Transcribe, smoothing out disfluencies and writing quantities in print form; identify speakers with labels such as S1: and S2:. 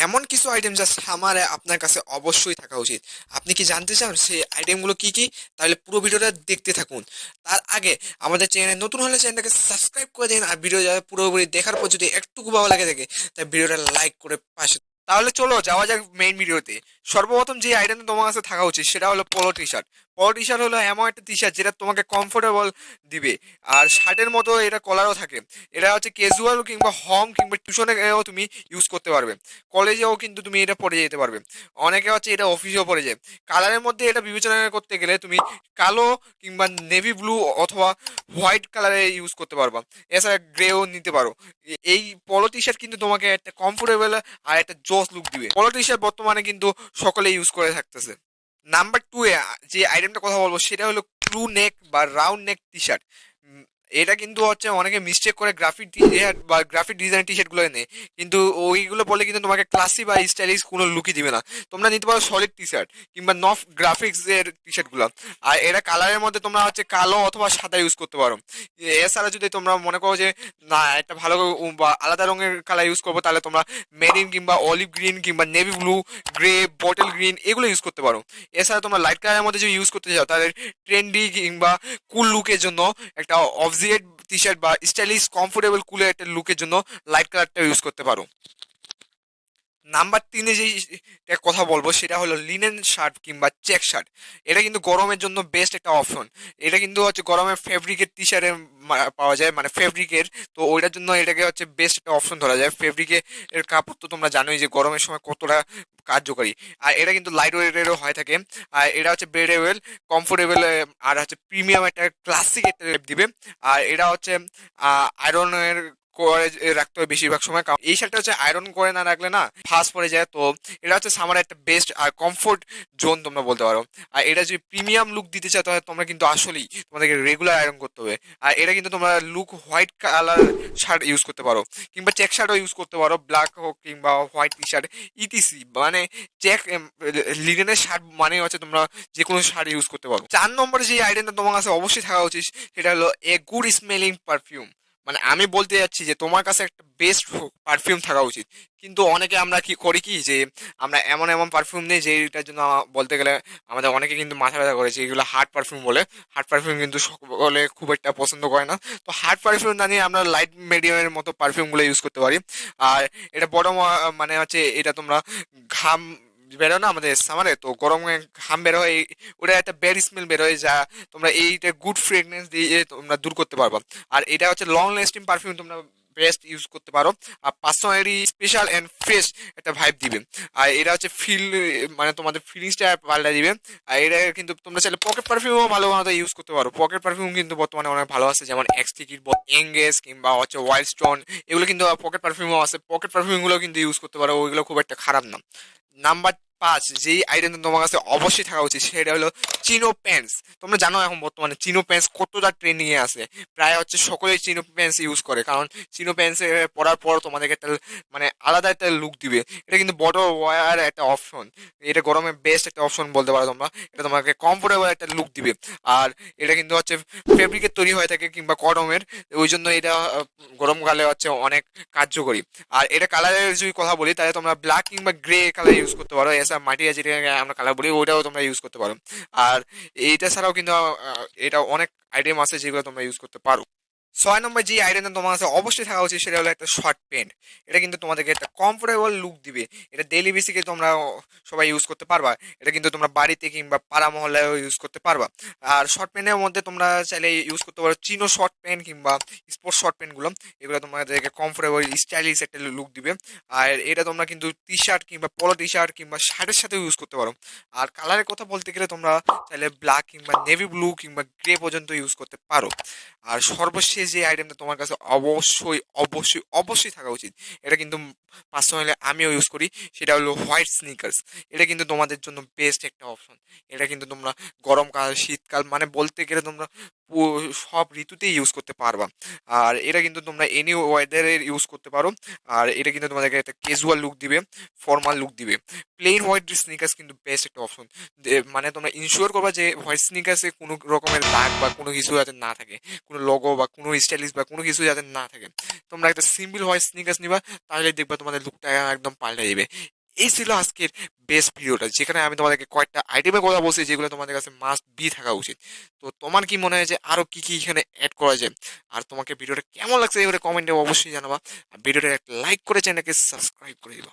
S1: এমন কিছু আইটেম যা সামারে আপনার কাছে অবশ্যই থাকা উচিত। আপনি কি জানতে চান সেই আইটেমগুলো কি কি? তাহলে পুরো ভিডিওটা দেখতে থাকুন। তার আগে আমাদের চ্যানেল নতুন হলে চ্যানেলটাকে সাবস্ক্রাইব করে দিন, আর ভিডিও পুরোপুরি দেখার পর যদি একটুকু ভালো লাগে থাকে তাই ভিডিওটা লাইক করে পাশে। তাহলে চলো যাওয়া যাক মেইন ভিডিওতে। সর্বপ্রথম যে আইটেমটা তোমার কাছে থাকা উচিত সেটা হলো polo T shirt. Polo T shirt হলো এমন একটা টি শার্ট যেটা তোমাকে কমফোর্টেবল দিবে, আর শার্টের মতো এটা কলারও থাকে। এটা হচ্ছে ক্যাজুয়াল কিংবা হোম কিংবা টিউশনেও তুমি ইউজ করতে পারবে। কলেজেও কিন্তু তুমি এটা পরে যেতে পারবে। অনেকে হচ্ছে এটা অফিসেও পরে যায়। কালারের মধ্যে এটা বিবেচনা করতে গেলে তুমি কালো কিংবা নেভি ব্লু অথবা হোয়াইট কালারে ইউজ করতে পারবা। এছাড়া গ্রেও নিতে পারো। এই পলো টি শার্ট কিন্তু তোমাকে একটা কমফোর্টেবল আর একটা জোস লুক দিবে। পলো টি শার্ট বর্তমানে কিন্তু সকলে ইউজ করে থাকতেছে। নাম্বার টু এ যে আইটেমটা কথা বলবো সেটা হলো ক্রু নেক বা রাউন্ড নেক টি শার্ট। এটা কিন্তু হচ্ছে অনেকে মিস্টেক করে গ্রাফিক টি শার্ট বা গ্রাফিক ডিজাইন টি শার্ট গুলো নেয়, কিন্তু ওইগুলো বলে কিন্তু তোমাকে ক্লাসি বা স্টাইলিশ কোনো লুকই দিবে না। তোমরা নিতে পারো সলিড টি শার্ট কিংবা নফ গ্রাফিক্স এর টি শার্ট গুলো। আর এটা কালারের মধ্যে তোমরা হচ্ছে কালো অথবা সাদা ইউজ করতে পারো। এছাড়া যদি তোমরা মনে করো যে না একটা ভালো বা আলাদা রঙের কালার ইউজ করবো, তাহলে তোমরা মেরিন কিংবা অলিভ গ্রিন কিংবা navy blue, grey, bottle green এগুলো ইউজ করতে পারো। এছাড়া তোমরা লাইট কালারের মধ্যে যদি ইউজ করতে চাও তাহলে ট্রেন্ডি কিংবা কুল লুকের জন্য একটা অবজিয়েট টি শার্ট বা স্টাইলিশ কমফোর্টেবল কুলের একটা লুকের জন্য লাইট কালারটা ইউজ করতে পারো। নাম্বার তিনে যেই কথা বলবো সেটা হলো লিনেন শার্ট কিংবা চেক শার্ট। এটা কিন্তু গরমের জন্য বেস্ট একটা অপশন। এটা কিন্তু হচ্ছে গরমের ফেব্রিকের টি শার্টে পাওয়া যায়, মানে ফেব্রিকের। তো ওইটার জন্য এটাকে হচ্ছে বেস্ট একটা অপশন ধরা যায়। ফেব্রিকের এর কাপড় তো তোমরা জানোই যে গরমের সময় কতটা কার্যকরী। আর এটা কিন্তু লাইট ওয়েটেরও হয়ে থাকে। আর এটা হচ্ছে ব্রেডেবল, কমফোর্টেবল, আর হচ্ছে প্রিমিয়াম একটা ক্লাসিক একটা দিবে। আর এটা হচ্ছে আয়রনের করে রাখতে হয় বেশিরভাগ সময়, কারণ এই শার্টটা হচ্ছে আয়রন করে না রাখলে না ফাস্ট পড়ে যায়। তো এটা হচ্ছে সামার একটা বেস্ট আর কমফোর্ট জোন তোমরা বলতে পারো। আর এটা যদি প্রিমিয়াম লুক দিতে চাও তাহলে তোমরা কিন্তু আসলেই তোমাদেরকে রেগুলার আয়রন করতে হবে। আর এটা কিন্তু তোমরা look white colour shirt use করতে পারো কিংবা চেক শার্টও ইউজ করতে পারো, ব্ল্যাক হোক কিংবা হোয়াইট টি শার্ট ইটিসি। মানে চেক লিনেনের শার্ট মানে হচ্ছে তোমরা যে কোনো শার্ট ইউজ করতে পারো। 4 নম্বরে যে আইটেমটা তোমার কাছে অবশ্যই থাকা উচিত সেটা হলো এ গুড স্মেলিং পারফিউম। মানে আমি বলতে যাচ্ছি যে তোমার কাছে একটা বেস্ট পারফিউম থাকা উচিত। কিন্তু অনেকে আমরা কি করি কি যে আমরা এমন এমন পারফিউম নেই যেটার জন্য বলতে গেলে আমাদের অনেকে কিন্তু মাথা ব্যথা করেছে, এগুলো হার্ড পারফিউম বলে। হার্ড পারফিউম কিন্তু সকলে খুব একটা পছন্দ করে না। তো হার্ড পারফিউম না নিয়ে আমরা লাইট মিডিয়ামের মতো পারফিউমগুলো ইউজ করতে পারি। আর এটা বড় মানে হচ্ছে এটা তোমরা ঘাম বেরো না আমাদের সামারে, তো গরমে ঘাম বের হয়, ওটা একটা ব্যাড স্মেল বের হয় যা তোমরা এইটা গুড ফ্রেগনেন্স দিয়ে তোমরা দূর করতে পারবা। আর এটা হচ্ছে লং লাস্টিং পারফিউম, তোমরা বেস্ট ইউজ করতে পারো। আর পার্সোনালি স্পেশাল এন্ড ফ্রেশ একটা ভাইব দিবে। আর এটা হচ্ছে ফিল, মানে তোমাদের ফিলিংসটা পাল্টা দিবে। আর এটা কিন্তু তোমরা চাইলে পকেট পারফিউমও ভালো ভালো ইউজ করতে পারো। পকেট পারফিউম কিন্তু বর্তমানে অনেক ভালো আছে, যেমন এক্সটিকিট, এঙ্গেজ কিংবা হচ্ছে ওয়াইল্ড স্টোন, এগুলো কিন্তু পকেট পারফিউমও আছে। পকেট পারফিউমগুলো কিন্তু ইউজ করতে পারো, ওইগুলো খুব একটা খারাপ না। নাম্বার 5 যেই আইটেমটা তোমার কাছে অবশ্যই থাকা উচিত সেটা হলো চিনো প্যান্টস। তোমরা জানো এখন বর্তমানে চিনো প্যান্টস কতটা ট্রেন্ডিং এ আছে। প্রায় হচ্ছে সকলেই চিনো প্যান্টস ইউজ করে, কারণ চিনো প্যান্টস পরার পর তোমাদেরকে একটা মানে আলাদা একটা লুক দিবে। এটা কিন্তু বড় ওয়ার একটা অপশন। এটা গরমে বেস্ট একটা অপশন বলতে পারো তোমরা। এটা তোমাকে কমফোর্টেবল একটা লুক দিবে। আর এটা কিন্তু হচ্ছে ফেব্রিকের তৈরি হয়ে থাকে কিংবা কটনের, ওই জন্য এটা গরমকালে হচ্ছে অনেক কার্যকরী। আর এটা কালারের যদি কথা বলি তাহলে তোমরা ব্ল্যাক কিংবা গ্রে কালার ইউজ করতে পারো। এছাড়া মাটিয়া যেটাকে আমরা কালার বলি ওটাও তোমরা ইউজ করতে পারো। আর এইটা ছাড়াও কিন্তু এটা অনেক আইটেম আছে যেগুলো তোমরা ইউজ করতে পারো। 6 নম্বর যে আইটেমটা তোমার কাছে অবশ্যই থাকা উচিত সেটা হলো একটা শর্ট প্যান্ট। এটা কিন্তু তোমাদেরকে একটা কমফোর্টেবল লুক দিবে। এটা ডেইলি বেসিকে তোমরা সবাই ইউজ করতে পারবা। এটা কিন্তু তোমরা বাড়িতে কিংবা পাড়া মহল্লায় ইউজ করতে পারবা। আর শর্ট প্যান্টের মধ্যে তোমরা চাইলে ইউজ করতে পারো চিনো শর্ট প্যান্ট কিংবা স্পোর্টস শর্ট প্যান্টগুলো। এগুলো তোমাদেরকে কমফোর্টেবল স্টাইলিশ একটা লুক দিবে। আর এটা তোমরা কিন্তু টি শার্ট কিংবা পলো টি শার্ট কিংবা শার্টের সাথে ইউজ করতে পারো। আর কালারের কথা বলতে গেলে তোমরা চাইলে ব্ল্যাক কিংবা নেভি ব্লু কিংবা গ্রে পর্যন্ত ইউজ করতে পারো। আর সর্বশেষ যে আইটেমটা তোমার কাছে অবশ্যই অবশ্যই অবশ্যই থাকা উচিত, এটা কিন্তু পার্সোনালি আমিও ইউজ করি, সেটা হলো হোয়াইট স্নিকার্স। এটা কিন্তু তোমাদের জন্য বেস্ট একটা অপশন। এটা কিন্তু তোমরা গরমকাল, শীতকাল, মানে বলতে গেলে তোমরা সব ঋতুতেই ইউজ করতে পারবা। আর এটা কিন্তু তোমরা এনি ওয়েদারে ইউজ করতে পারো। আর এটা কিন্তু তোমাদেরকে একটা ক্যাজুয়াল লুক দিবে, ফর্মাল লুক দিবে। প্লেন হোয়াইট স্নিকার্স কিন্তু বেস্ট একটা অপশন। মানে তোমরা ইনশিওর করবা যে হোয়াইট স্নিকার্সে কোনো রকমের দাগ বা কোনো কিছু যাতে না থাকে, কোনো লোগো বা কোনো স্টাইলিশ বা কোনো কিছু যাতে না থাকে। তোমরা একটা সিম্পল হোয়াইট স্নিকার্স নিবা, তাহলে দেখবা তোমাদের লুকটা একদম পাল্টে যাবে। এই ছিল আজকের বেস্ট ভিডিওটা, যেখানে আমি তোমাদেরকে কয়েকটা আইটেমের কথা বলছি যেগুলো তোমাদের কাছে মাস্ট বি থাকা উচিত। তো তোমার কি মনে হয় যে আরো কি কি এখানে অ্যাড করা যায়? আর তোমাকে ভিডিওটা কেমন লাগছে এবারে কমেন্টে অবশ্যই জানাবা। আর ভিডিওটা একটা লাইক করে চ্যানেলকে সাবস্ক্রাইব করে দিবা।